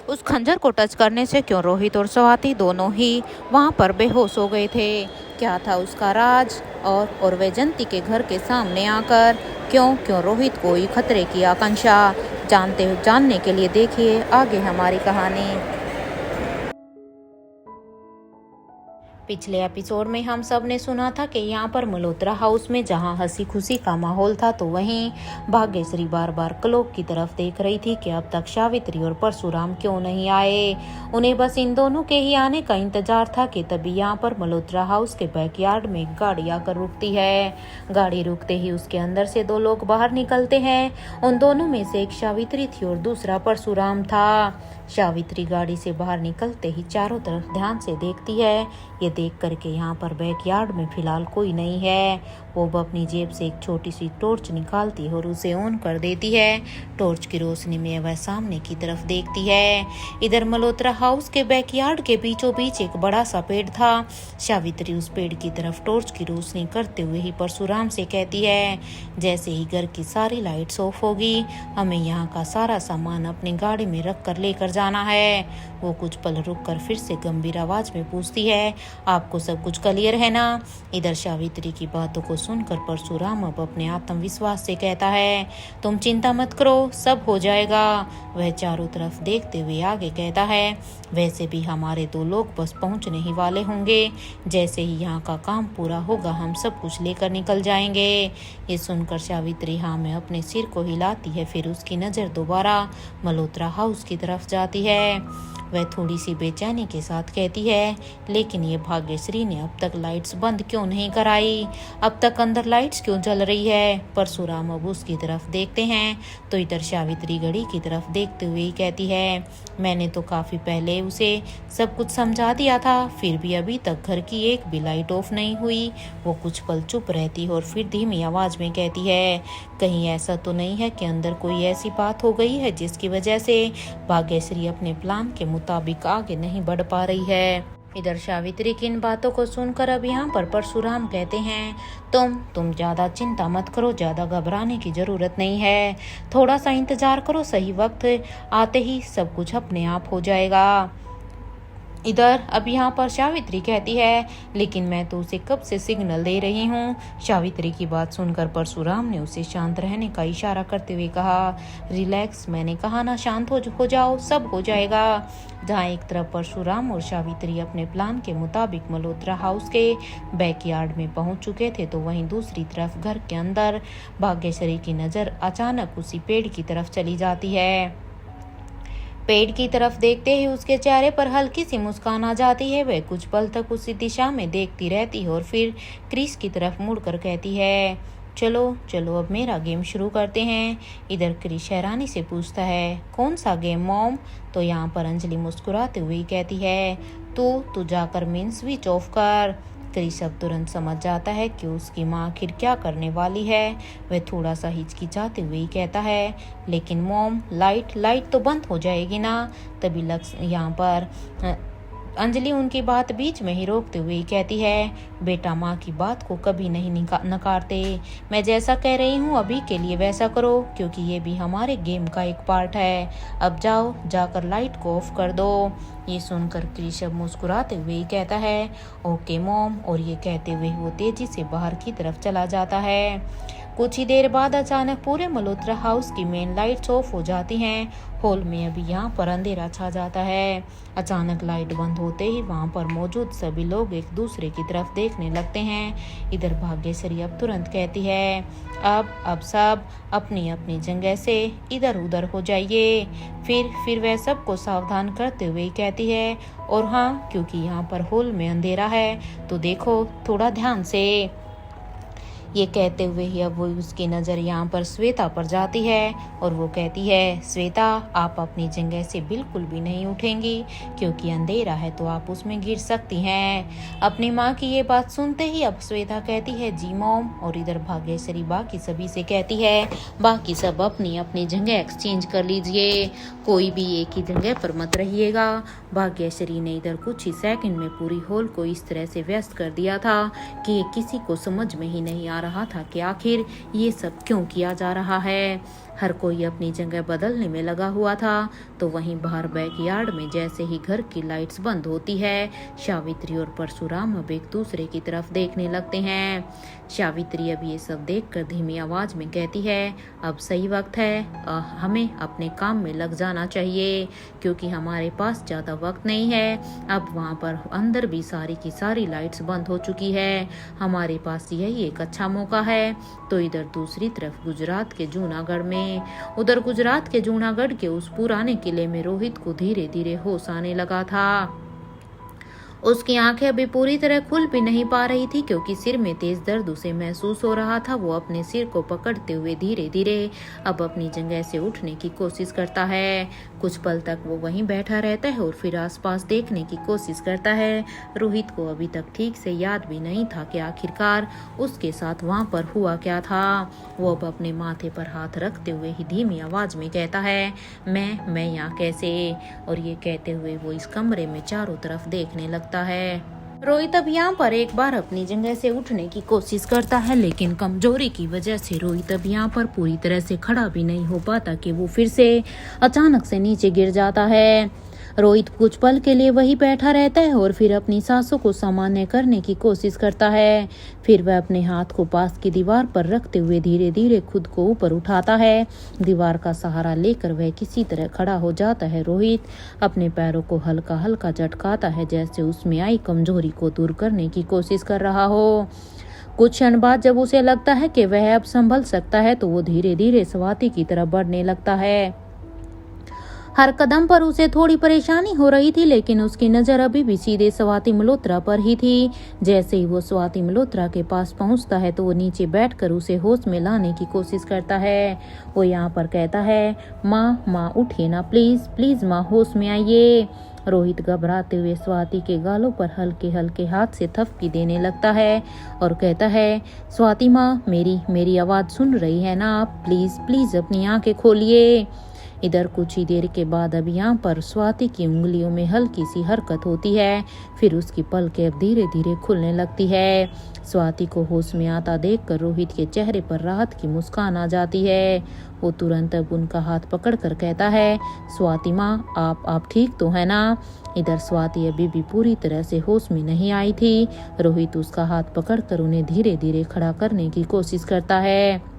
उस खंजर को टच करने से क्यों रोहित और स्वाति दोनों ही वहां पर बेहोश हो गए थे? क्या था उसका राज? और वैजंती के घर के सामने आकर क्यों क्यों रोहित को खतरे की आकांक्षा? जानने के लिए देखिए आगे हमारी कहानी। पिछले एपिसोड में हम सब ने सुना था कि यहाँ पर मल्होत्रा हाउस में जहाँ हंसी खुशी का माहौल था, तो वहीं भाग्यश्री बार बार क्लोक की तरफ देख रही थी कि अब तक सावित्री और परशुराम क्यों नहीं आए। उन्हें बस इन दोनों के ही आने का इंतजार था कि तभी यहाँ पर मल्होत्रा हाउस के बैकयार्ड में एक गाड़ी आकर रुकती है। गाड़ी रुकते ही उसके अंदर से दो लोग बाहर निकलते हैं। उन दोनों में से एक सावित्री थी और दूसरा परशुराम था। सावित्री गाड़ी से बाहर निकलते ही चारों तरफ ध्यान से देखती है। ये देख करके यहाँ पर बैकयार्ड में फिलहाल कोई नहीं है। वो अपनी जेब से एक छोटी सी टॉर्च निकालती है और उसे ऑन कर देती है। टॉर्च की रोशनी में वह सामने की तरफ देखती है। इधर मल्होत्रा हाउस के बैकयार्ड के बीचों बीच एक बड़ा सा पेड़ था। सावित्री उस पेड़ की तरफ टॉर्च की रोशनी करते हुए ही परशुराम से कहती है, जैसे ही घर की सारी लाइट्स ऑफ होगी, हमें यहाँ का सारा सामान अपनी गाड़ी में रख कर लेकर जाना है। वो कुछ पल रुक कर फिर से गंभीर आवाज में पूछती है, आपको सब कुछ क्लियर है ना? इधर सावित्री की बातों को सुनकर परशुराम अब अपने आत्मविश्वास से कहता है, तुम चिंता मत करो, सब हो जाएगा। वह चारों तरफ देखते हुए आगे कहता है, वैसे भी हमारे दो लोग बस पहुंचने ही वाले होंगे। जैसे ही यहाँ का काम पूरा होगा हम सब कुछ लेकर निकल जाएंगे। ये सुनकर सावित्री हाँ में अपने सिर को हिलाती है। फिर उसकी नजर दोबारा मल्होत्रा हाउस की तरफ जाती है। वह थोड़ी सी बेचैनी के साथ कहती है, लेकिन ये भाग्यश्री ने अब तक लाइट्स बंद क्यों नहीं कराई? अब तक अंदर लाइट्स क्यों जल रही है? परशुराम अब उसकी तरफ देखते हैं तो इधर सावित्री घड़ी की तरफ देखते हुए ही कहती है, मैंने तो काफी पहले उसे सब कुछ समझा दिया था, फिर भी अभी तक घर की एक भी लाइट ऑफ नहीं हुई। वो कुछ पल चुप रहती है और फिर धीमी आवाज में कहती है, कहीं ऐसा तो नहीं है कि अंदर कोई ऐसी बात हो गई है जिसकी वजह से भाग्यश्री अपने प्लान के मुताबिक आगे नहीं बढ़ पा रही है। इधर सावित्री की इन बातों को सुनकर अब यहाँ पर परशुराम कहते हैं, तुम ज्यादा चिंता मत करो, ज्यादा घबराने की जरूरत नहीं है। थोड़ा सा इंतजार करो, सही वक्त आते ही सब कुछ अपने आप हो जाएगा। इधर अब यहाँ पर सावित्री कहती है, लेकिन मैं तो उसे कब से सिग्नल दे रही हूँ। सावित्री की बात सुनकर परशुराम ने उसे शांत रहने का इशारा करते हुए कहा, रिलैक्स, मैंने कहा ना, शांत हो जाओ, सब हो जाएगा। जहाँ एक तरफ परशुराम और सावित्री अपने प्लान के मुताबिक मल्होत्रा हाउस के बैकयार्ड में पहुंच चुके थे, तो वहीं दूसरी तरफ घर के अंदर भाग्यश्री की नजर अचानक उसी पेड़ की तरफ चली जाती है। पेड़ की तरफ देखते ही उसके चेहरे पर हल्की सी मुस्कान आ जाती है। वह कुछ पल तक उसी दिशा में देखती रहती है और फिर क्रिस की तरफ मुड़कर कहती है, चलो चलो अब मेरा गेम शुरू करते हैं। इधर क्रिस हैरानी से पूछता है, कौन सा गेम मॉम? तो यहाँ पर अंजलि मुस्कुराते हुए कहती है, तू जाकर मेन स्विच ऑफ कर। क्रिस अब तुरंत समझ जाता है कि उसकी माँ आखिर क्या करने वाली है। वह थोड़ा सा हिचकिचाते हुए ही कहता है, लेकिन मॉम, लाइट तो बंद हो जाएगी ना? तभी लक्ष्य यहाँ पर अंजलि उनकी बात बीच में ही रोकते हुए कहती है, बेटा माँ की बात को कभी नहीं नकारते। मैं जैसा कह रही हूँ अभी के लिए वैसा करो, क्योंकि ये भी हमारे गेम का एक पार्ट है। अब जाओ, जाकर लाइट को ऑफ कर दो। ये सुनकर कृषभ मुस्कुराते हुए ही कहता है, ओके मॉम, और ये कहते हुए वो तेजी से बाहर की तरफ चला जाता है। कुछ ही देर बाद अचानक पूरे मल्होत्रा हाउस की मेन लाइट्स ऑफ हो जाती हैं। हॉल में अभी यहाँ पर अंधेरा छा जाता है। अचानक लाइट बंद होते ही वहाँ पर मौजूद सभी लोग एक दूसरे की तरफ देखने लगते हैं। इधर भाग्यश्री अब तुरंत कहती है, अब सब अपनी अपनी जगह से इधर उधर हो जाइए। फिर वह सबको सावधान करते हुए कहती है, और हाँ, क्योंकि यहाँ पर हॉल में अंधेरा है तो देखो थोड़ा ध्यान से। ये कहते हुए ही अब वो उसकी नज़र यहाँ पर श्वेता पर जाती है और वो कहती है, श्वेता, आप अपनी जगह से बिल्कुल भी नहीं उठेंगी, क्योंकि अंधेरा है तो आप उसमें गिर सकती हैं। अपनी माँ की ये बात सुनते ही अब श्वेता कहती है, जी मॉम। और इधर भाग्यश्री बाकी सभी से कहती है, बाकी सब अपनी अपनी जगह एक्सचेंज कर लीजिए, कोई भी एक ही जगह पर मत रहिएगा। भाग्यश्री ने इधर कुछ ही सेकंड में पूरी हॉल को इस तरह से व्यस्त कर दिया था कि किसी को समझ में ही नहीं आ रहा था कि आखिर ये सब क्यों किया जा रहा है। हर कोई अपनी जगह बदलने में लगा हुआ था। तो वहीं बाहर बैकयार्ड में जैसे ही घर की लाइट्स बंद होती है, सावित्री और परशुराम अब एक दूसरे की तरफ देखने लगते हैं। सावित्री अब ये सब देखकर धीमी आवाज में कहती है, अब सही वक्त है, हमें अपने काम में लग जाना चाहिए क्योंकि हमारे पास ज़्यादा वक्त नहीं है। अब वहाँ पर अंदर भी सारी की सारी लाइट्स बंद हो चुकी है, हमारे पास यही एक अच्छा मौका है। तो इधर दूसरी तरफ गुजरात के जूनागढ़ के उस पुराने किले में रोहित को धीरे धीरे होश आने लगा था। उसकी आंखें अभी पूरी तरह खुल भी नहीं पा रही थी क्योंकि सिर में तेज दर्द उसे महसूस हो रहा था। वो अपने सिर को पकड़ते हुए धीरे धीरे अब अपनी जगह से उठने की कोशिश करता है। कुछ पल तक वो वहीं बैठा रहता है और फिर आसपास देखने की कोशिश करता है। रोहित को अभी तक ठीक से याद भी नहीं था कि आखिरकार उसके साथ वहाँ पर हुआ क्या था। वो अब अपने माथे पर हाथ रखते हुए ही धीमी आवाज में कहता है, मैं यहाँ कैसे? और ये कहते हुए वो इस कमरे में चारों तरफ देखने लगता है। रोहित अब यहाँ पर एक बार अपनी जगह से उठने की कोशिश करता है, लेकिन कमजोरी की वजह से रोहित अब यहाँ पर पूरी तरह से खड़ा भी नहीं हो पाता कि वो फिर से अचानक से नीचे गिर जाता है। रोहित कुछ पल के लिए वही बैठा रहता है और फिर अपनी सांसों को सामान्य करने की कोशिश करता है। फिर वह अपने हाथ को पास की दीवार पर रखते हुए धीरे धीरे खुद को ऊपर उठाता है। दीवार का सहारा लेकर वह किसी तरह खड़ा हो जाता है। रोहित अपने पैरों को हल्का हल्का झटकाता है, जैसे उसमें आई कमजोरी को दूर करने की कोशिश कर रहा हो। कुछ क्षण बाद जब उसे लगता है कि वह अब संभल सकता है तो वो धीरे धीरे स्वाति की तरफ बढ़ने लगता है। हर कदम पर उसे थोड़ी परेशानी हो रही थी, लेकिन उसकी नजर अभी भी सीधे स्वाति मल्होत्रा पर ही थी। जैसे ही वो स्वाति मल्होत्रा के पास पहुंचता है तो वो नीचे बैठकर उसे होश में लाने की कोशिश करता है। वो यहाँ पर कहता है, माँ उठिए ना, प्लीज प्लीज माँ, होश में आइए। रोहित घबराते हुए स्वाति के गालों पर हल्के हल्के हाथ से थपकी देने लगता है और कहता है, स्वाति माँ, मेरी आवाज सुन रही है ना आप? प्लीज प्लीज अपनी आंखें खोलिए। इधर कुछ ही देर के बाद अब यहाँ पर स्वाति की उंगलियों में हल्की सी हरकत होती है। फिर उसकी पलकें अब धीरे धीरे खुलने लगती है। स्वाति को होश में आता देखकर रोहित के चेहरे पर राहत की मुस्कान आ जाती है। वो तुरंत अब उनका हाथ पकड़कर कहता है, स्वाति माँ, आप ठीक तो है ना? इधर स्वाति अभी भी पूरी तरह से होश में नहीं आई थी। रोहित उसका हाथ पकड़कर उन्हें धीरे धीरे खड़ा करने की कोशिश करता है।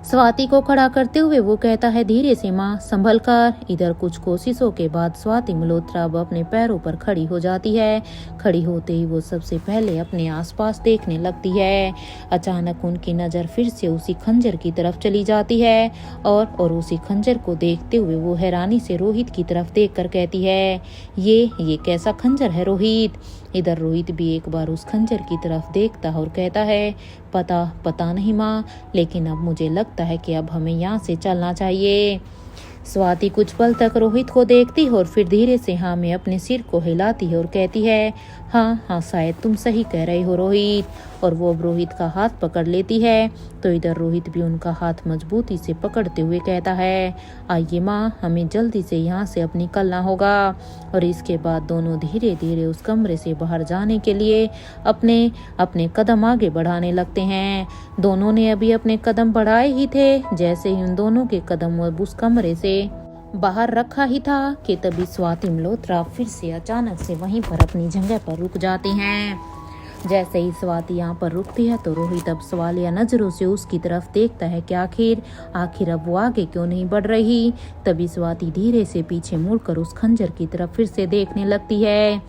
स्वाति को खड़ा करते हुए वो कहता है, धीरे से माँ, संभल कर। इधर कुछ कोशिशों के बाद स्वाति मल्होत्रा अब अपने पैरों पर खड़ी हो जाती है। खड़ी होते ही वो सबसे पहले अपने आसपास देखने लगती है। अचानक उनकी नज़र फिर से उसी खंजर की तरफ चली जाती है और उसी खंजर को देखते हुए वो हैरानी से रोहित की तरफ देखकर कहती है, ये कैसा खंजर है रोहित? इधर रोहित भी एक बार उस खंजर की तरफ देखता है और कहता है, पता नहीं माँ, लेकिन अब मुझे लगता है कि अब हमें यहाँ से चलना चाहिए। स्वाति कुछ पल तक रोहित को देखती है और फिर धीरे से हाँ में अपने सिर को हिलाती है और कहती है, हाँ शायद तुम सही कह रहे हो रोहित। और वो अब रोहित का हाथ पकड़ लेती है। तो इधर रोहित भी उनका हाथ मजबूती से पकड़ते हुए कहता है, आइए माँ, हमें जल्दी से यहाँ से अब निकलना होगा। और इसके बाद दोनों धीरे धीरे उस कमरे से बाहर जाने के लिए अपने कदम आगे बढ़ाने लगते हैं। दोनों ने अभी अपने कदम बढ़ाए ही थे, जैसे ही उन दोनों के कदम उस कमरे से बाहर रखा ही था कि तभी स्वाति मल्होत्रा फिर से अचानक से वहीं पर अपनी जगह पर रुक जाती हैं। जैसे ही स्वाति यहाँ पर रुकती है तो रोहित अब सवालिया नजरों से उसकी तरफ देखता है कि आखिर अब वो आगे क्यों नहीं बढ़ रही। तभी स्वाति धीरे से पीछे मुड़कर उस खंजर की तरफ फिर से देखने लगती है।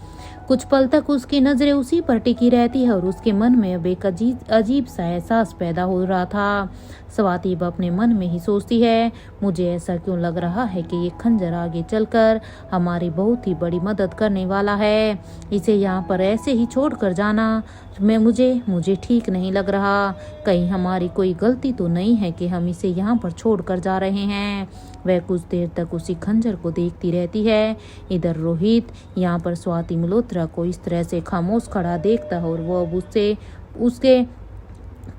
कुछ पल तक उसकी नजरें उसी पर टिकी रहती है और उसके मन में अब एक अजीब सा एहसास पैदा हो रहा था। स्वाति अब अपने मन में ही सोचती है, मुझे ऐसा क्यों लग रहा है कि ये खंजर आगे चलकर हमारी बहुत ही बड़ी मदद करने वाला है। इसे यहाँ पर ऐसे ही छोड़कर जाना मुझे ठीक नहीं लग रहा। कहीं हमारी कोई गलती तो नहीं है कि हम इसे यहाँ पर छोड़कर जा रहे हैं। वह कुछ देर तक उसी खंजर को देखती रहती है। इधर रोहित यहाँ पर स्वाति मल्होत्रा को इस तरह से खामोश खड़ा देखता है और वो अब उसके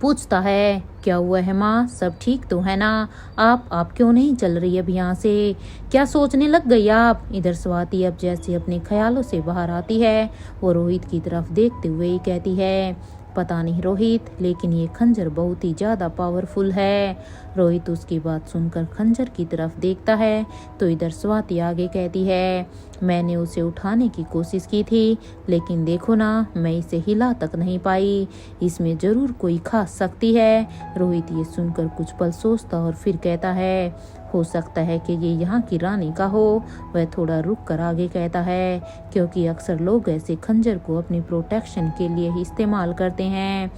पूछता है, क्या हुआ है माँ, सब ठीक तो है ना? आप क्यों नहीं चल रही अब यहाँ से? क्या सोचने लग गई आप? इधर स्वाति अब जैसे अपने ख्यालों से बाहर आती है वो रोहित की तरफ देखते हुए ही कहती है, पता नहीं रोहित, लेकिन ये खंजर बहुत ही ज़्यादा पावरफुल है। रोहित उसकी बात सुनकर खंजर की तरफ देखता है तो इधर स्वाति आगे कहती है, मैंने उसे उठाने की कोशिश की थी, लेकिन देखो ना, मैं इसे हिला तक नहीं पाई। इसमें ज़रूर कोई खास शक्ति है। रोहित ये सुनकर कुछ पल सोचता और फिर कहता है, हो सकता है कि ये यहाँ की रानी का हो। वह थोड़ा रुक कर आगे कहता है, क्योंकि अक्सर लोग ऐसे खंजर को अपनी प्रोटेक्शन के लिए ही इस्तेमाल करते हैं।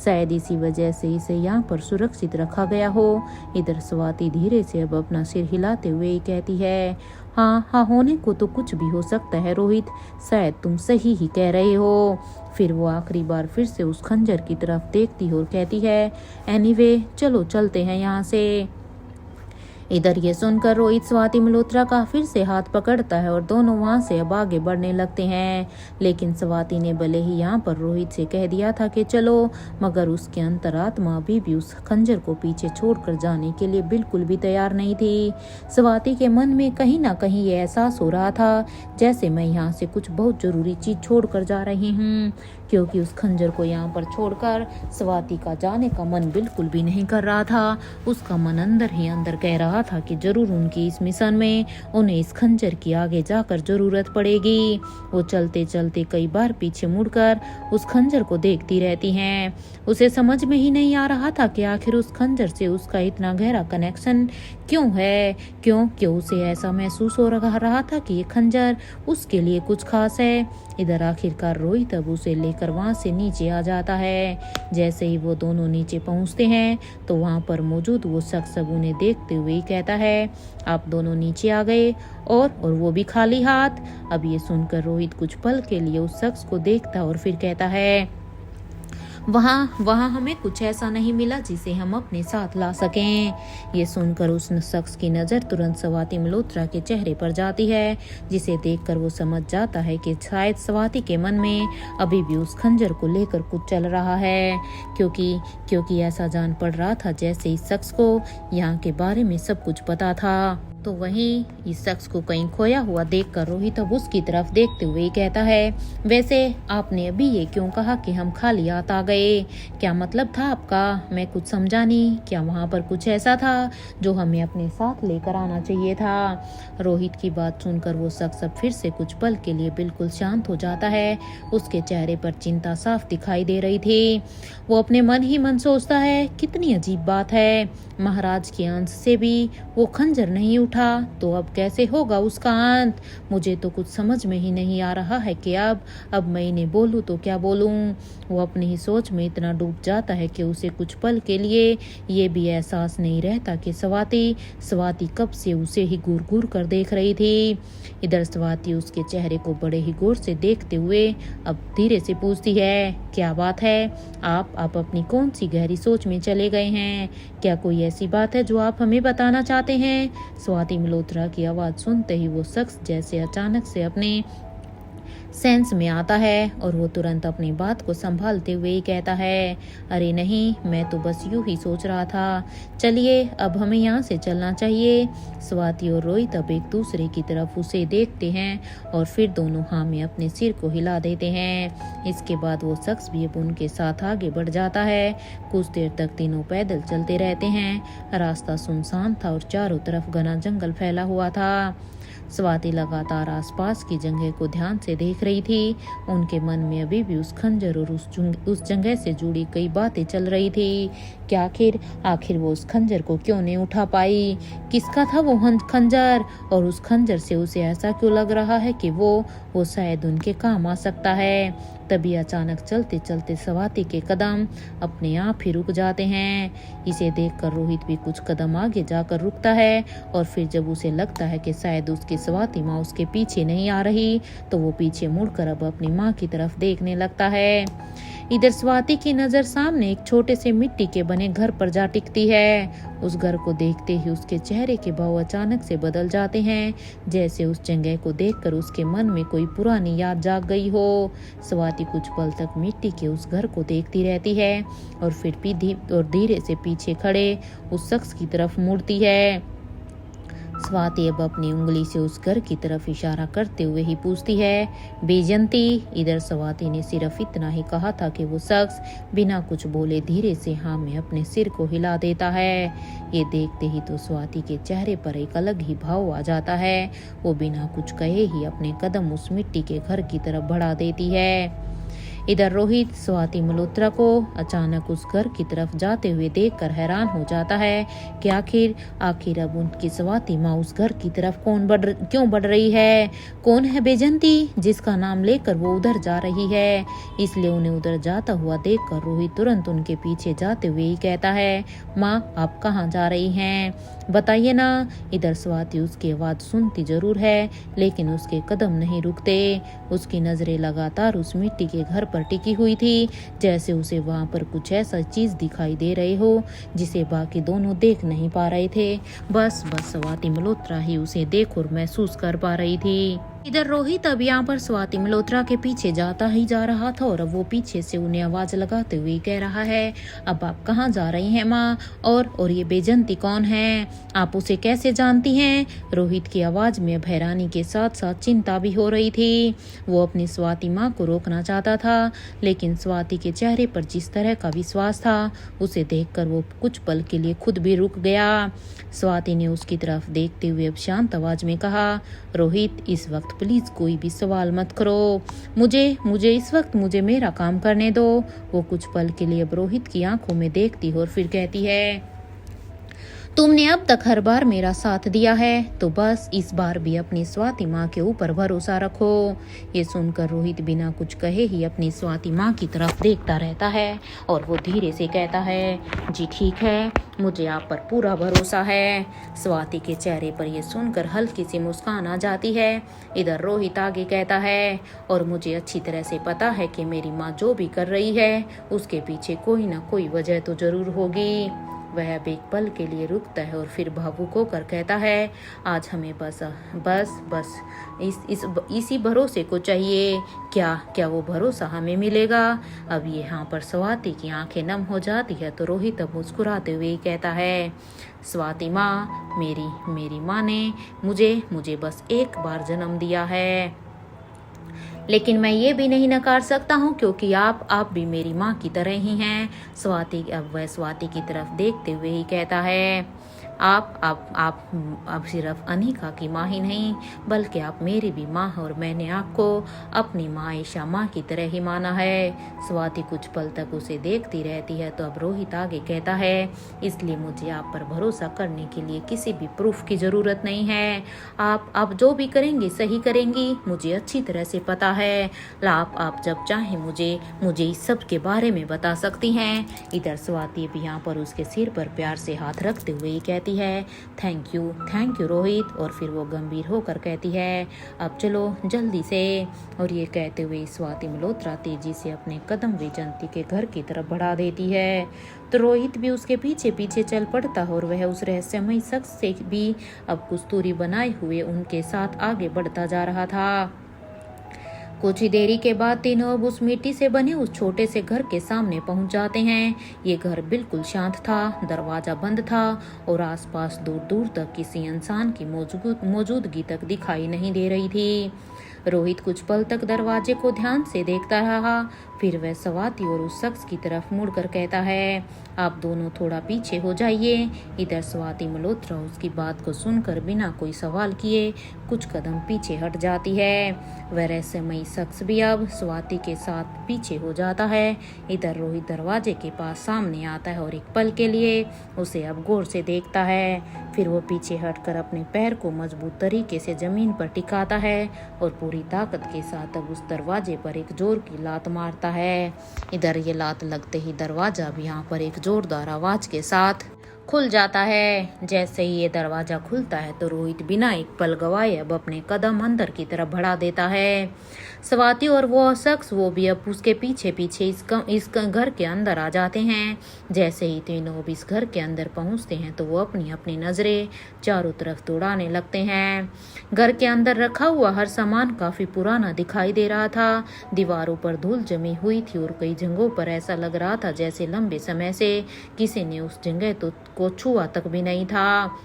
शायद इसी वजह से इसे यहाँ पर सुरक्षित रखा गया हो। इधर स्वाति धीरे से अब अपना सिर हिलाते हुए ही कहती है, हाँ हाँ, होने को तो कुछ भी हो सकता है रोहित, शायद तुम सही ही कह रहे हो। फिर वो आखिरी बार फिर से उस खंजर की तरफ देखती और कहती है, एनीवे चलो चलते हैं यहाँ से। इधर ये सुनकर रोहित स्वाति मल्होत्रा का फिर से हाथ पकड़ता है और दोनों वहां से अब आगे बढ़ने लगते हैं। लेकिन स्वाति ने भले ही यहाँ पर रोहित से कह दिया था कि चलो, मगर उसके अंतरात्मा अभी भी उस खंजर को पीछे छोड़कर जाने के लिए बिल्कुल भी तैयार नहीं थी। स्वाति के मन में कहीं ना कहीं ये एहसास हो रहा था जैसे मैं यहाँ से कुछ बहुत जरूरी चीज छोड़ कर जा रही हूँ, क्योंकि उस खंजर को यहाँ पर छोड़कर स्वाति का जाने का मन बिल्कुल भी नहीं कर रहा था। उसका मन अंदर ही अंदर कह रहा था कि जरूर उनकी इस मिशन में उन्हें इस खंजर की आगे जाकर जरूरत पड़ेगी। वो चलते चलते कई बार पीछे मुड़कर उस खंजर को देखती रहती हैं। उसे समझ में ही नहीं आ रहा था कि आखिर उस खंजर से उसका इतना गहरा कनेक्शन क्यों है, क्यों उसे ऐसा महसूस हो रहा था कि ये खंजर उसके लिए कुछ खास है। इधर आखिरकार रोहित अब उसे लेकर वहां से नीचे आ जाता है। जैसे ही वो दोनों नीचे पहुंचते हैं तो वहां पर मौजूद वो शख्स अब उन्हें देखते हुए ही कहता है, आप दोनों नीचे आ गए और वो भी खाली हाथ। अब ये सुनकर रोहित कुछ पल के लिए उस शख्स को देखता और फिर कहता है, वहाँ हमें कुछ ऐसा नहीं मिला जिसे हम अपने साथ ला सकें। ये सुनकर उस शख्स की नज़र तुरंत स्वाति मल्होत्रा के चेहरे पर जाती है, जिसे देखकर वो समझ जाता है कि शायद स्वाति के मन में अभी भी उस खंजर को लेकर कुछ चल रहा है, क्योंकि ऐसा जान पड़ रहा था जैसे इस शख्स को यहाँ के बारे में सब कुछ पता था। तो वहीं इस शख्स को कहीं खोया हुआ देखकर रोहित अब उसकी तरफ देखते हुए कहता है, वैसे आपने अभी ये क्यों कहा कि हम खाली हाथ आ गए? क्या मतलब था आपका? मैं कुछ समझा नहीं। क्या वहाँ पर कुछ ऐसा था जो हमें अपने साथ लेकर आना चाहिए था? रोहित की बात सुनकर वो शख्स अब फिर से कुछ पल के लिए बिल्कुल शांत हो जाता है। उसके चेहरे पर चिंता साफ दिखाई दे रही थी। वो अपने मन ही मन सोचता है, कितनी अजीब बात है, महाराज के अंश से भी वो खंजर नहीं उठा तो अब कैसे होगा उसका अंत? मुझे तो कुछ समझ में ही नहीं आ रहा है कि अब मैं इन्हें बोलूं तो क्या बोलूं। वो अपनी ही सोच में इतना डूब जाता है कि उसे कुछ पल के लिए ये भी एहसास नहीं रहता कि स्वाति कब से उसे ही घूर घूर कर देख रही थी। इधर स्वाति उसके चेहरे को बड़े ही गौर से देखते हुए अब धीरे से पूछती है, क्या बात है? आप अपनी कौन सी गहरी सोच में चले गए हैं? क्या कोई ऐसी बात है जो आप हमें बताना चाहते हैं? स्वाति मल्होत्रा की आवाज सुनते ही वो शख्स जैसे अचानक से अपने सेंस में आता है और वो तुरंत अपनी बात को संभालते हुए ही कहता है, अरे नहीं, मैं तो बस यूं ही सोच रहा था। चलिए अब हमें यहाँ से चलना चाहिए। स्वाति और रोहित अब एक दूसरे की तरफ उसे देखते हैं और फिर दोनों हाँ में अपने सिर को हिला देते हैं। इसके बाद वो शख्स भी अब उनके साथ आगे बढ़ जाता है। कुछ देर तक तीनों पैदल चलते रहते हैं। रास्ता सुनसान था और चारों तरफ घना जंगल फैला हुआ था। स्वाति लगातार आसपास की जगह को ध्यान से देख रही थी। उनके मन में अभी भी उस खंजर और उस जगह से जुड़ी कई बातें चल रही थी कि आखिर वो उस खंजर को क्यों नहीं उठा पाई? किसका था वो खंजर? और उस खंजर से उसे ऐसा क्यों लग रहा है कि वो शायद उनके काम आ सकता है? तभी अचानक चलते चलते स्वाति के कदम अपने आप ही रुक जाते हैं। इसे देखकर रोहित भी कुछ कदम आगे जाकर रुकता है और फिर जब उसे लगता है कि शायद उसकी स्वाति माँ उसके पीछे नहीं आ रही तो वो पीछे मुड़कर अब अपनी माँ की तरफ देखने लगता है। इधर स्वाति की नजर सामने एक छोटे से मिट्टी के बने घर पर जा टिकती है। उस घर को देखते ही उसके चेहरे के भाव अचानक से बदल जाते हैं, जैसे उस जगह को देखकर उसके मन में कोई पुरानी याद जाग गई हो। स्वाति कुछ पल तक मिट्टी के उस घर को देखती रहती है और फिर धीरे से पीछे खड़े उस शख्स की तरफ मुड़ती है। स्वाति अब अपनी उंगली से उस घर की तरफ इशारा करते हुए ही पूछती है, बेजंती। इधर स्वाति ने सिर्फ इतना ही कहा था कि वो शख्स बिना कुछ बोले धीरे से हाँ में अपने सिर को हिला देता है। ये देखते ही तो स्वाति के चेहरे पर एक अलग ही भाव आ जाता है। वो बिना कुछ कहे ही अपने कदम उस मिट्टी के घर की तरफ बढ़ा देती है। इधर रोहित स्वाति मल्होत्रा को अचानक उस घर की तरफ जाते हुए देखकर हैरान हो जाता है कि आखिर अब उनकी स्वाति माँ उस घर की तरफ क्यों बढ़ रही है। कौन है बेजंती जिसका नाम लेकर वो उधर जा रही है। इसलिए उन्हें उधर जाता हुआ देखकर रोहित तुरंत उनके पीछे जाते हुए ही कहता है, माँ आप कहाँ जा रही हैं, बताइए ना। इधर स्वाति उसकी आवाज सुनती जरूर है लेकिन उसके कदम नहीं रुकते। उसकी नजरें लगातार उस मिट्टी के घर पर टिकी हुई थी, जैसे उसे वहां पर कुछ ऐसा चीज दिखाई दे रही हो जिसे बाकी दोनों देख नहीं पा रहे थे। बस स्वाति मल्होत्रा ही उसे देख और महसूस कर पा रही थी। इधर रोहित अब यहाँ पर स्वाति मल्होत्रा के पीछे जाता ही जा रहा था और अब वो पीछे से उन्हें आवाज लगाते हुए कह रहा है, अब आप कहाँ जा रही हैं माँ, और ये बेजंती कौन है, आप उसे कैसे जानती हैं। रोहित की आवाज में अब हैरानी के साथ साथ चिंता भी हो रही थी। वो अपनी स्वाति माँ को रोकना चाहता था लेकिन स्वाति के चेहरे पर जिस तरह का विश्वास था उसे देखकर वो कुछ पल के लिए खुद भी रुक गया। स्वाति ने उसकी तरफ देखते हुए अब शांत आवाज में कहा, रोहित इस वक्त प्लीज कोई भी सवाल मत करो, मुझे इस वक्त मुझे मेरा काम करने दो। वो कुछ पल के लिए अब रोहित की आंखों में देखती और फिर कहती है, तुमने अब तक हर बार मेरा साथ दिया है तो बस इस बार भी अपनी स्वाति माँ के ऊपर भरोसा रखो। ये सुनकर रोहित बिना कुछ कहे ही अपनी स्वाति माँ की तरफ देखता रहता है और वो धीरे से कहता है, जी ठीक है, मुझे आप पर पूरा भरोसा है। स्वाति के चेहरे पर यह सुनकर हल्की सी मुस्कान आ जाती है। इधर रोहित आगे कहता है, और मुझे अच्छी तरह से पता है कि मेरी माँ जो भी कर रही है उसके पीछे कोई ना कोई वजह तो जरूर होगी। वह अब एक पल के लिए रुकता है और फिर भावुक होकर कहता है, आज हमें बस इसी भरोसे को चाहिए। क्या वो भरोसा हमें मिलेगा। अब ये यहाँ पर स्वाति की आंखें नम हो जाती है तो रोहित अब मुस्कुराते हुए कहता है, स्वाति माँ, मेरी माँ ने मुझे बस एक बार जन्म दिया है, लेकिन मैं ये भी नहीं नकार सकता हूँ क्योंकि आप भी मेरी माँ की तरह ही हैं। वह स्वाति की तरफ देखते हुए ही कहता है, आप सिर्फ अनिका की माँ ही नहीं बल्कि आप मेरी भी माँ हैं और मैंने आपको अपनी माँ आयशा माँ की तरह ही माना है। स्वाति कुछ पल तक उसे देखती रहती है तो अब रोहित आगे कहता है, इसलिए मुझे आप पर भरोसा करने के लिए किसी भी प्रूफ की जरूरत नहीं है। आप जो भी करेंगे सही करेंगी, मुझे अच्छी तरह से पता है। आप जब चाहें मुझे इस सब के बारे में बता सकती हैं। इधर स्वाति भी यहाँ पर उसके सिर पर प्यार से हाथ रखते हुए ही कहती है, थैंक यू रोहित। और फिर वो गंभीर होकर कहती है, अब चलो जल्दी से। और ये कहते हुए स्वाति मल्होत्रा तेजी से अपने कदम बेजंती के घर की तरफ बढ़ा देती है तो रोहित भी उसके पीछे पीछे चल पड़ता है और वह उस रहस्यमयी शख्स से भी अब कुछ दूरी बनाए हुए उनके साथ आगे बढ़ता जा रहा था। कुछ ही देरी के बाद तीनों अब उस मिट्टी से बने उस छोटे से घर के सामने पहुंच जाते हैं। ये घर बिल्कुल शांत था, दरवाजा बंद था और आसपास दूर दूर तक किसी इंसान की मौजूदगी तक दिखाई नहीं दे रही थी। रोहित कुछ पल तक दरवाजे को ध्यान से देखता रहा, फिर वह स्वाति और उस शख्स की तरफ मुड़कर कहता है, आप दोनों थोड़ा पीछे हो जाइए। इधर स्वाति मल्होत्रा उसकी बात को सुनकर बिना कोई सवाल किए कुछ कदम पीछे हट जाती है। वह रहस्यमयी शख्स भी अब स्वाति के साथ पीछे हो जाता है। इधर रोहित दरवाजे के पास सामने आता है और एक पल के लिए उसे अब गौर से देखता है, फिर वो पीछे हटकर अपने पैर को मजबूत तरीके से जमीन पर टिकाता है और पूरी ताकत के साथ अब उस दरवाजे पर एक जोर की लात मारता है। इधर ये लात लगते ही दरवाजा भी यहाँ पर एक जोरदार आवाज के साथ खुल जाता है। जैसे ही ये दरवाजा खुलता है तो रोहित बिना एक पल गवाए अब अपने कदम अंदर की तरफ बढ़ा देता है। स्वाति और वो शख्स वो भी अब उसके पीछे पीछे इस घर के अंदर आ जाते हैं। जैसे ही तीनों अब इस घर के अंदर पहुंचते हैं तो वो अपनी अपनी नजरें चारों तरफ दौड़ाने लगते हैं। घर के अंदर रखा हुआ हर सामान काफी पुराना दिखाई दे रहा था। दीवारों पर धूल जमी हुई थी और कई जगहों पर ऐसा लग रहा था जैसे लंबे समय से किसी ने उस जगह को छुआ तक भी नहीं था।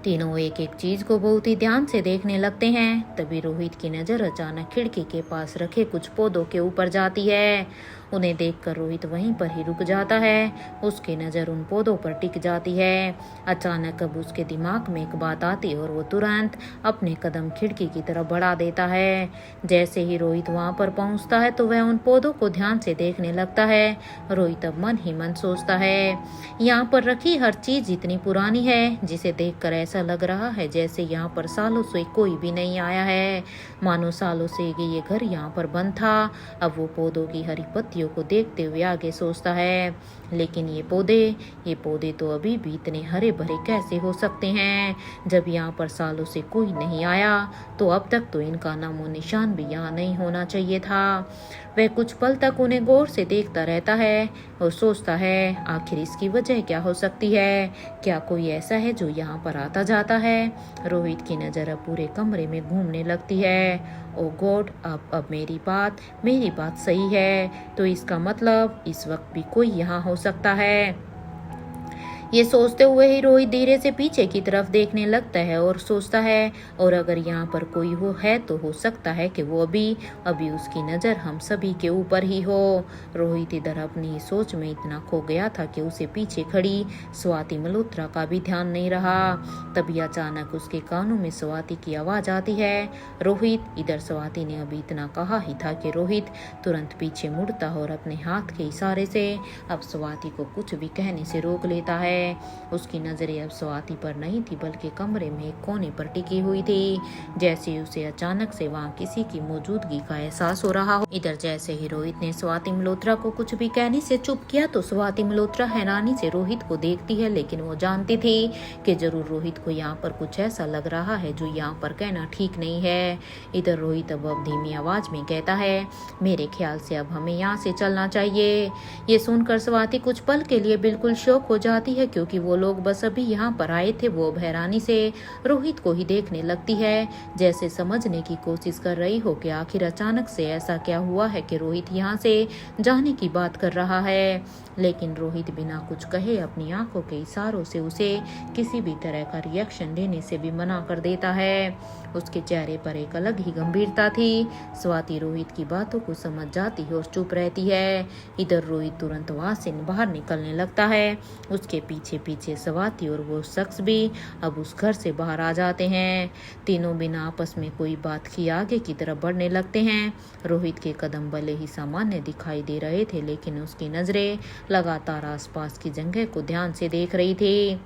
तीनों एक एक चीज को बहुत ही ध्यान से देखने लगते हैं। तभी रोहित की नजर अचानक खिड़की के पास रखे कुछ पौधों के ऊपर जाती है। उन्हें देखकर रोहित वहीं पर ही रुक जाता है। उसकी नज़र उन पौधों पर टिक जाती है। अचानक अब उसके दिमाग में एक बात आती और वो तुरंत अपने कदम खिड़की की तरफ बढ़ा देता है। जैसे ही रोहित वहां पर पहुंचता है तो वह उन पौधों को ध्यान से देखने लगता है। रोहित अब मन ही मन सोचता है, यहाँ पर रखी हर चीज इतनी पुरानी है जिसे देखकर ऐसा लग रहा है जैसे यहाँ पर सालों से कोई भी नहीं आया है। मानो सालों से ये घर यहाँ पर बंद था। अब वो पौधों की हरी पत्तियों को देखते हुए आगे सोचता है, लेकिन ये पौधे तो अभी भी इतने हरे भरे कैसे हो सकते हैं? जब यहाँ पर सालों से कोई नहीं आया तो अब तक तो इनका नामो निशान भी यहाँ नहीं होना चाहिए था। वह कुछ पल तक उन्हें गौर से देखता रहता है और सोचता है, आखिर इसकी वजह क्या हो सकती है? क्या कोई ऐसा है जो यहाँ पर आता जाता है? रोहित की नज़र अब पूरे कमरे में घूमने लगती है। ओ गॉड, अब मेरी बात सही है, तो इसका मतलब इस वक्त भी कोई यहाँ हो सकता है। ये सोचते हुए ही रोहित धीरे से पीछे की तरफ देखने लगता है और सोचता है, और अगर यहाँ पर कोई हो है तो हो सकता है कि वो अभी उसकी नज़र हम सभी के ऊपर ही हो। रोहित इधर अपनी सोच में इतना खो गया था कि उसे पीछे खड़ी स्वाति मल्होत्रा का भी ध्यान नहीं रहा। तभी अचानक उसके कानों में स्वाति की आवाज़ आती है, रोहित। इधर स्वाति ने अभी इतना कहा ही था कि रोहित तुरंत पीछे मुड़ता और अपने हाथ के इशारे से अब स्वाति को कुछ भी कहने से रोक लेता है। उसकी नजरें अब स्वाति पर नहीं थी बल्कि कमरे में एक कोने पर टिकी हुई थी, जैसे उसे अचानक से वहां किसी की मौजूदगी का एहसास हो रहा हो। इधर जैसे ही रोहित ने स्वाति मल्होत्रा को कुछ भी कहने से चुप किया तो स्वाति मल्होत्रा हैरानी से रोहित को देखती है, लेकिन वो जानती थी कि जरूर रोहित को यहाँ पर कुछ ऐसा लग रहा है जो यहाँ पर कहना ठीक नहीं है। इधर रोहित अब धीमी आवाज में कहता है, मेरे ख्याल से अब हमें यहाँ से चलना चाहिए। ये सुनकर स्वाति कुछ पल के लिए बिल्कुल शॉक हो जाती है, क्योंकि वो लोग बस अभी यहाँ पर आए थे। वो अब हैरानी से रोहित को ही देखने लगती है, जैसे समझने की कोशिश कर रही हो कि आखिर अचानक से ऐसा क्या हुआ है कि रोहित यहाँ से जाने की बात कर रहा है। लेकिन रोहित बिना कुछ कहे अपनी आंखों के इशारों से उसे किसी भी तरह का रिएक्शन देने से भी मना कर देता है। उसके चेहरे पर एक अलग ही गंभीरता थी। स्वाति रोहित की बातों को समझ जाती है और चुप रहती है। इधर रोहित तुरंत वहां से बाहर निकलने लगता है। उसके पीछे पीछे स्वाति और वो शख्स भी अब उस घर से बाहर आ जाते हैं। तीनों बिना आपस में कोई बात किए आगे की तरफ बढ़ने लगते हैं। रोहित के कदम भले ही सामान्य दिखाई दे रहे थे, लेकिन उसकी नजरें लगातार आसपास की जगह को ध्यान से देख रही थी।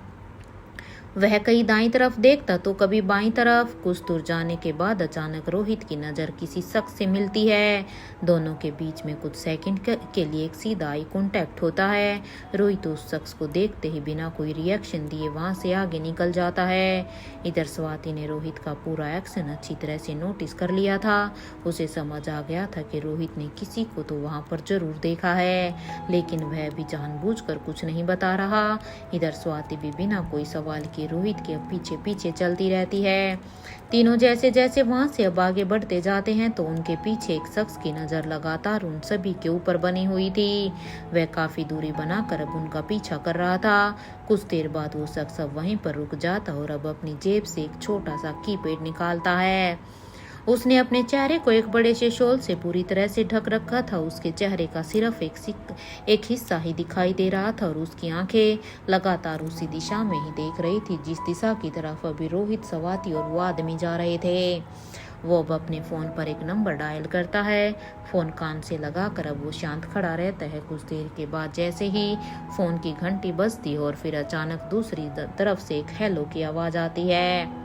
वह कहीं दाईं तरफ देखता तो कभी बाईं तरफ। कुछ दूर जाने के बाद अचानक रोहित की नज़र किसी शख्स से मिलती है। दोनों के बीच में कुछ सेकंड के लिए एक सीधा आई कांटेक्ट होता है। रोहित उस शख्स को देखते ही बिना कोई रिएक्शन दिए वहां से आगे निकल जाता है। इधर स्वाति ने रोहित का पूरा एक्शन अच्छी तरह से नोटिस कर लिया था। उसे समझ आ गया था कि रोहित ने किसी को तो वहां पर जरूर देखा है, लेकिन वह भी जानबूझकर कुछ नहीं बता रहा। इधर स्वाति भी बिना कोई सवाल के रोहित के पीछे पीछे चलती रहती है। तीनों जैसे जैसे वहां से अब आगे बढ़ते जाते हैं तो उनके पीछे एक शख्स की नजर लगातार उन सभी के ऊपर बनी हुई थी। वह काफी दूरी बनाकर अब उनका पीछा कर रहा था। कुछ देर बाद वो शख्स अब वहीं पर रुक जाता और अब अपनी जेब से एक छोटा सा कीपैड निकालता है। उसने अपने चेहरे को एक बड़े से शॉल से पूरी तरह से ढक रखा था। उसके चेहरे का सिर्फ एक हिस्सा ही दिखाई दे रहा था और उसकी आंखें लगातार उसी दिशा में ही देख रही थी जिस दिशा की तरफ अभी रोहित, स्वाति और वो आदमी जा रहे थे। वो अब अपने फ़ोन पर एक नंबर डायल करता है। फ़ोन कान से लगाकर अब वो शांत खड़ा रहता है। कुछ देर के बाद जैसे ही फ़ोन की घंटी बजती है और फिर अचानक दूसरी तरफ से एक हेलो की आवाज़ आती है।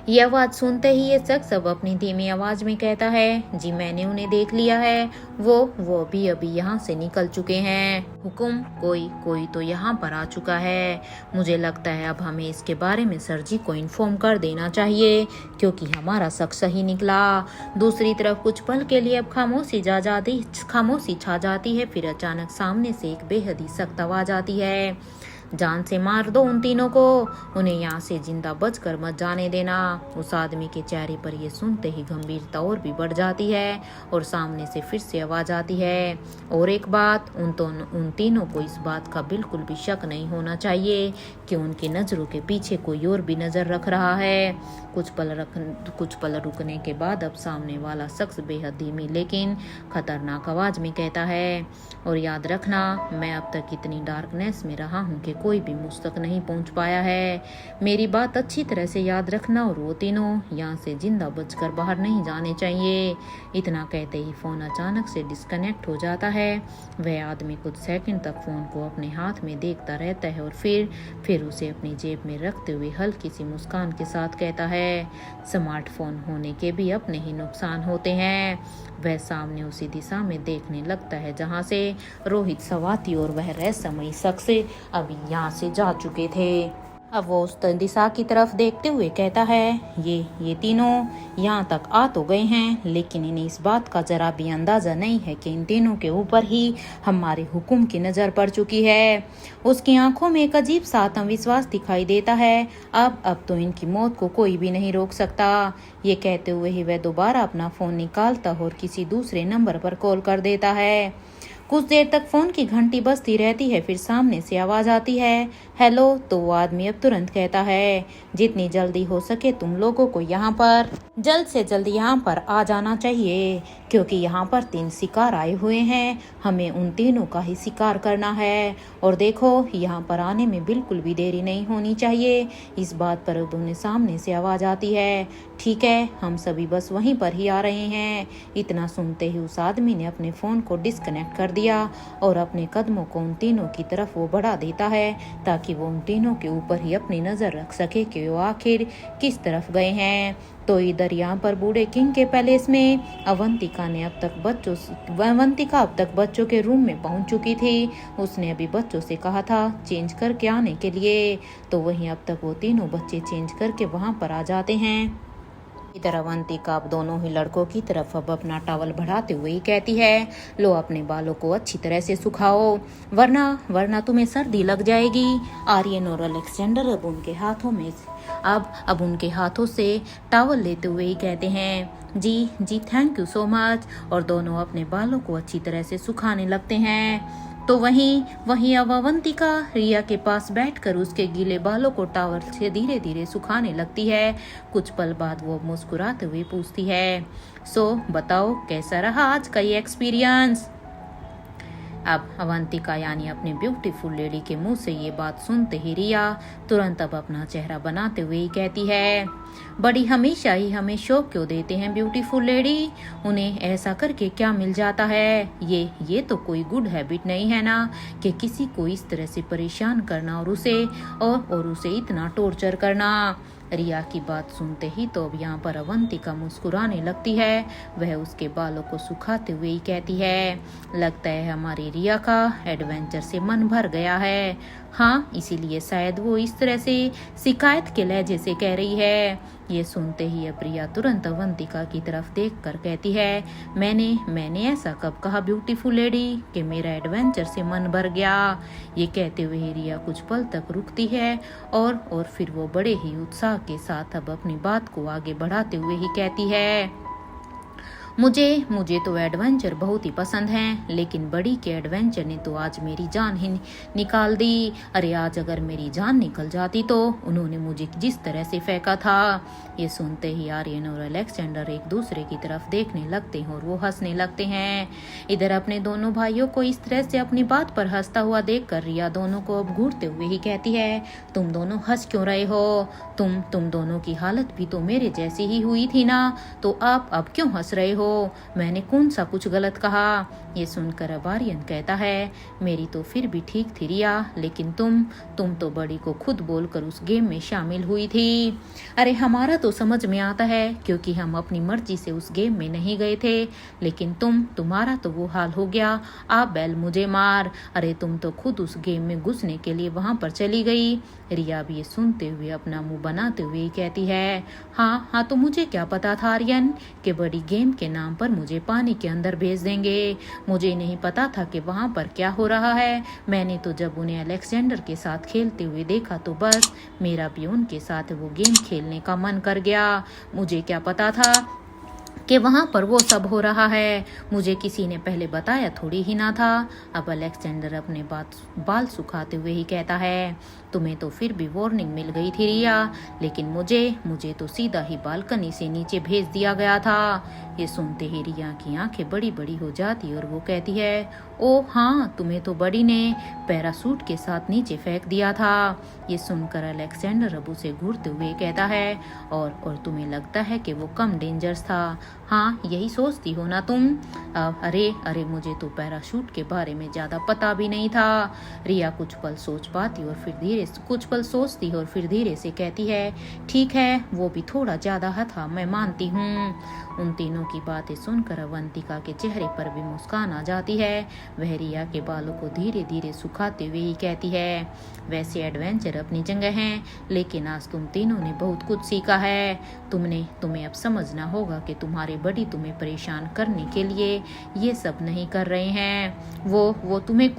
यह आवाज़ सुनते ही ये शख्स अब अपनी धीमी आवाज़ में कहता है, जी मैंने उन्हें देख लिया है। वो भी अभी यहाँ से निकल चुके हैं। हुकुम, कोई तो यहाँ पर आ चुका है। मुझे लगता है अब हमें इसके बारे में सर जी को इन्फॉर्म कर देना चाहिए, क्योंकि हमारा शख्स सही निकला। दूसरी तरफ कुछ पल के लिए अब खामोशी छा जाती है। फिर अचानक सामने से एक बेहद ही सख्त आवाज़ आती है। जान से मार दो उन तीनों को, उन्हें यहाँ से जिंदा बचकर मत जाने देना। उस आदमी के चेहरे पर ये सुनते ही गंभीरता और भी बढ़ जाती है और सामने से फिर से आवाज आती है, और एक बात, उन तीनों को इस बात का बिल्कुल भी शक नहीं होना चाहिए कि उनकी नजरों के पीछे कोई और भी नजर रख रहा है। कुछ पल रुकने के बाद अब सामने वाला शख्स बेहद धीमी लेकिन खतरनाक आवाज में कहता है, और याद रखना, मैं अब तक इतनी डार्कनेस में रहा हूँ कि कोई भी मुझ तक नहीं पहुँच पाया है। मेरी बात अच्छी तरह से याद रखना, और वो तीनों यहाँ से जिंदा बचकर बाहर नहीं जाने चाहिए। इतना कहते ही फोन अचानक से डिस्कनेक्ट हो जाता है। वह आदमी कुछ सेकंड तक फोन को अपने हाथ में देखता रहता है और फिर उसे अपनी जेब में रखते हुए हल्की सी मुस्कान के साथ कहता है, स्मार्टफोन होने के भी अपने ही नुकसान होते हैं। वह सामने उसी दिशा में देखने लगता है जहां से रोहित सवाती और वह रहस्यमयी शख्स अभी यहाँ से जा चुके थे। अब वो उस दिशा की तरफ देखते हुए कहता है, ये तीनों यहाँ तक आ तो गए हैं, लेकिन इन्हें इस बात का जरा भी अंदाजा नहीं है कि इन तीनों के ऊपर ही हमारे हुक्म की नजर पड़ चुकी है। उसकी आंखों में एक अजीब सा आत्मविश्वास दिखाई देता है। अब तो इनकी मौत को कोई भी नहीं रोक सकता। ये कहते हुए ही वह दोबारा अपना फोन निकालता और किसी दूसरे नंबर पर कॉल कर देता है। कुछ देर तक फोन की घंटी बजती रहती है, फिर सामने से आवाज आती है, हेलो। तो वो आदमी अब तुरंत कहता है, जितनी जल्दी हो सके तुम लोगों को यहाँ पर जल्द से जल्द यहाँ पर आ जाना चाहिए, क्योंकि यहाँ पर 3 शिकार आए हुए हैं। हमें उन तीनों का ही शिकार करना है, और देखो यहाँ पर आने में बिल्कुल भी देरी नहीं होनी चाहिए। इस बात पर उन्हें सामने से आवाज आती है, ठीक है, हम सभी बस वहीं पर ही आ रहे हैं। इतना सुनते ही उस आदमी ने अपने फोन को डिस्कनेक्ट कर दिया और अपने कदमों को उन तीनों की तरफ वो बढ़ा देता है, ताकि वो उन तीनों के ऊपर ही अपनी नजर रख सके कि वो आखिर किस तरफ गए हैं। तो इधर यहाँ पर बूढ़े किंग के पैलेस में अवंतिका अब तक बच्चों के रूम में पहुंच चुकी थी। उसने अभी बच्चों से कहा था चेंज करके आने के लिए, तो वहीं अब तक वो तीनों बच्चे चेंज करके वहां पर आ जाते हैं। इधर अवंतिका अब दोनों ही लड़कों की तरफ अब अपना टॉवल बढ़ाते हुए ही कहती है, लो अपने बालों को अच्छी तरह से सुखाओ, वरना तुम्हें सर्दी लग जाएगी। आर्यन और अलेक्जेंडर अब उनके हाथों से टॉवल लेते हुए ही कहते हैं, जी थैंक यू सो मच, और दोनों अपने बालों को अच्छी तरह से सुखाने लगते हैं। तो वहीं अब अवंतिका रिया के पास बैठकर उसके गीले बालों को टॉवल से धीरे धीरे सुखाने लगती है। कुछ पल बाद वो मुस्कुराते हुए पूछती है, सो बताओ कैसा रहा आज का ये एक्सपीरियंस। अब अवंतिका यानी अपनी ब्यूटीफुल लेडी के मुंह से ये बात सुनते ही रिया तुरंत अब अपना चेहरा बनाते हुए ही कहती है, बड़ी हमेशा ही हमें शौक क्यों देते हैं ब्यूटीफुल लेडी, उन्हें ऐसा करके क्या मिल जाता है। ये तो कोई गुड हैबिट नहीं है ना, कि किसी को इस तरह से परेशान करना और उसे इतना टॉर्चर करना। रिया की बात सुनते ही तो अब यहाँ पर अवंतिका मुस्कुराने लगती है। वह उसके बालों को सुखाते हुए ही कहती है, लगता है हमारी रिया का एडवेंचर से मन भर गया है। हाँ, इसीलिए शायद वो इस तरह से शिकायत के लहजे से कह रही है। ये सुनते ही अब रिया तुरंत अवंतिका की तरफ देखकर कहती है, मैंने ऐसा कब कहा ब्यूटीफुल लेडी कि मेरा एडवेंचर से मन भर गया। ये कहते हुए रिया कुछ पल तक रुकती है और फिर वो बड़े ही उत्साह के साथ अब अपनी बात को आगे बढ़ाते हुए ही कहती है, मुझे तो एडवेंचर बहुत ही पसंद हैं, लेकिन बड़ी के एडवेंचर ने तो आज मेरी जान ही निकाल दी। अरे आज अगर मेरी जान निकल जाती तो उन्होंने मुझे जिस तरह से फेंका था। ये सुनते ही आर्यन और अलेक्जेंडर एक दूसरे की तरफ देखने लगते हैं और वो हंसने लगते हैं। इधर अपने दोनों भाइयों को इस तरह से अपनी बात पर हंसता हुआ देखकर रिया दोनों को अब घूरते हुए ही कहती है, तुम दोनों हंस क्यों रहे हो? तुम दोनों की हालत भी तो मेरे जैसी ही हुई थी ना, तो आप अब क्यों हंस रहे हो? मैंने कौन सा कुछ गलत कहा? ये सुनकर अब आर्यन कहता है, मेरी तो फिर भी ठीक थी रिया, लेकिन तुम तो बड़ी को खुद बोलकर उस गेम में शामिल हुई थी। अरे हमारा तो समझ में आता है, क्योंकि हम अपनी मर्जी से उस गेम में नहीं गए थे, लेकिन तुम्हारा तो वो हाल हो गया, आप बैल मुझे मार। अरे तुम तो खुद उस गेम में घुसने के लिए वहां पर चली गई। रिया भी ये सुनते हुए अपना मुंह बनाते हुए कहती है, हाँ तो मुझे क्या पता था आर्यन कि बड़ी गेम के नाम पर मुझे पानी के अंदर भेज देंगे। मुझे नहीं पता था कि वहाँ पर क्या हो रहा है। मैंने तो जब उन्हें अलेक्जेंडर के साथ खेलते हुए देखा तो बस मेरा भी उनके साथ वो गेम खेलने का मन कर गया। मुझे क्या पता था कि वहाँ पर वो सब हो रहा है। मुझे किसी ने पहले बताया थोड़ी ही ना था। अब अलेक्जेंडर अपने बाल सुखाते हुए ही कहता है, तुम्हें तो फिर भी वार्निंग मिल गई थी रिया, लेकिन मुझे तो सीधा ही बालकनी से नीचे भेज दिया गया था। ये सुनते ही रिया की आंखें बड़ी बड़ी हो जाती और वो कहती है, ओ हाँ, तुम्हें तो बड़ी ने पैरासूट के साथ नीचे फेंक दिया था। ये सुनकर अलेक्जेंडर अब उसे घूरते हुए कहता है, और तुम्हें लगता है कि वो कम डेंजरस था? हाँ, यही सोचती हो ना तुम? अरे मुझे तो पैराशूट के बारे में ज़्यादा पता भी नहीं था। रिया कुछ पल सोचती और फिर धीरे से कहती है, ठीक है, वो भी थोड़ा ज़्यादा था, मैं मानती हूँ। उन तीनों की बातें सुनकर अवंतिका के चेहरे पर भी मुस्कान आ जाती है। वह रिया के बालों को धीरे धीरे सुखाते हुए ही कहती है, वैसे एडवेंचर अपनी जगह हैं, लेकिन आज तुम तीनों ने बहुत कुछ सीखा है। तुम्हें अब समझना होगा कि तुम्हारे बड़ी तुम्हें परेशान करने के लिए ये सब नहीं कर रहे हैं। वो तुम्हें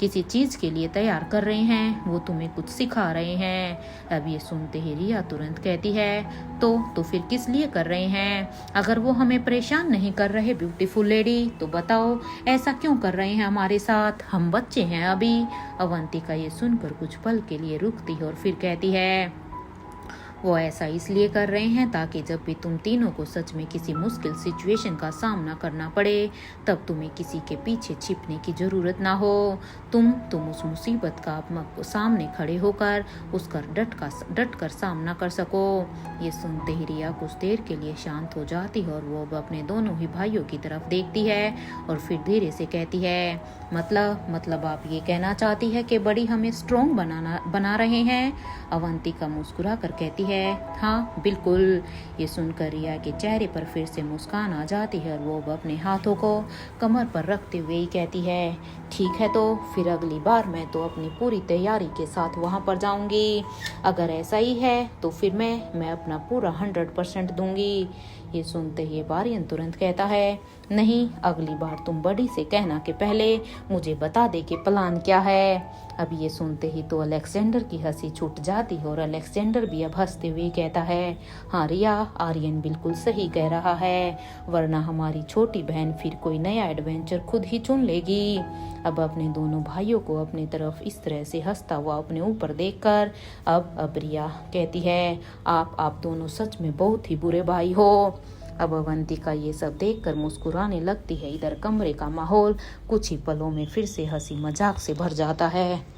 किसी चीज के लिए तैयार कर रहे हैं, वो तुम्हें कुछ सिखा रहे हैं। अब ये सुनते ही रिया तुरंत कहती है, तो फिर किस लिए कर रहे हैं? अगर वो हमें परेशान नहीं कर रहे ब्यूटीफुल लेडी, तो बताओ ऐसा क्यों कर रहे हैं हमारे साथ? हम बच्चे हैं अभी। अवंतिका ये सुनकर कुछ पल के लिए रुकती और फिर कहती है, वो ऐसा इसलिए कर रहे हैं ताकि जब भी तुम तीनों को सच में किसी मुश्किल सिचुएशन का सामना करना पड़े, तब तुम्हें किसी के पीछे छिपने की जरूरत ना हो। तुम उस मुसीबत का सामने खड़े होकर उसका डट कर सामना कर सको। ये सुनते ही रिया कुछ देर के लिए शांत हो जाती है और वो अब अपने दोनों ही भाइयों की तरफ देखती है और फिर धीरे से कहती है, मतलब आप ये कहना चाहती है कि बड़ी हमें स्ट्रॉन्ग बना रहे हैं? अवंतिका मुस्कुरा कर कहती है, हाँ बिल्कुल। ये सुनकर रिया के चेहरे पर फिर से मुस्कान आ जाती है और वो अपने हाथों को कमर पर रखते हुए ही कहती है, ठीक है, तो फिर अगली बार मैं तो अपनी पूरी तैयारी के साथ वहाँ पर जाऊंगी। अगर ऐसा ही है तो फिर मैं अपना पूरा 100% दूंगी। ये सुनते ही बारियन तुरंत कहता है, नहीं, अगली बार तुम बड़ी से कहना कि पहले मुझे बता दे कि प्लान क्या है। अब ये सुनते ही तो अलेक्जेंडर की हंसी छूट जाती है और अलेक्जेंडर भी अब हंसते हुए कहता है, हाँ रिया, आर्यन बिल्कुल सही कह रहा है, वरना हमारी छोटी बहन फिर कोई नया एडवेंचर खुद ही चुन लेगी। अब अपने दोनों भाइयों को अपनी तरफ इस तरह से हंसता हुआ अपने ऊपर देखकर अब रिया कहती है, आप दोनों सच में बहुत ही बुरे भाई हो। अब अवंतिका ये सब देखकर मुस्कुराने लगती है। इधर कमरे का माहौल कुछ ही पलों में फिर से हंसी मजाक से भर जाता है।